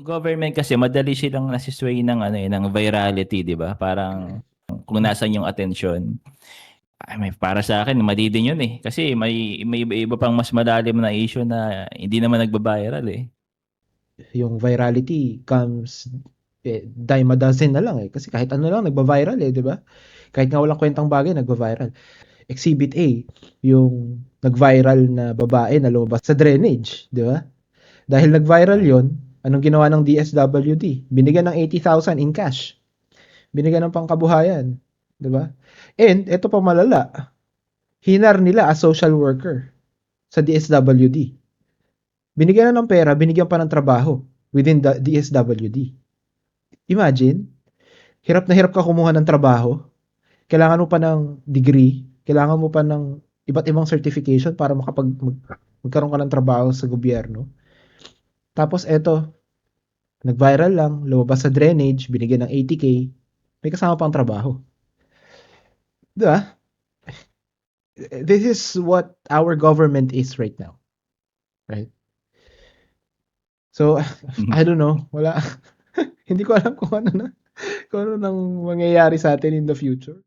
government kasi madali silang nasi-sway ng ano eh, ng virality, 'di ba? Parang kung nasaan yung atensyon. Ay, para sa akin mali din yun eh. Kasi may iba pang mas malalim na issue na hindi naman nagba-viral eh. Yung virality comes dime a dozen na lang eh. Kasi kahit ano lang nagba-viral eh, di ba? Kahit nga walang kwentang bagay, nagba-viral. Exhibit A, yung nag-viral na babae na lumabas sa drainage, di ba? Dahil nag-viral Ah, yon, anong ginawa ng DSWD? Binigyan ng 80,000 in cash. Binigyan ng pangkabuhayan, di ba? And ito pa malala, hinar nila as social worker sa DSWD. Binigyan na ng pera, binigyan pa ng trabaho within the DSWD. Imagine, hirap na hirap ka kumuha ng trabaho, kailangan mo pa ng degree, kailangan mo pa ng iba't ibang certification para magkaroon ka ng trabaho sa gobyerno. Tapos eto, nag-viral lang, lumabas sa drainage, binigyan ng 80K, may kasama pang trabaho. Diba? This is what our government is right now. Right? So, I don't know. Wala. Hindi ko alam kung ano na, kung ano nang mangyayari sa atin in the future.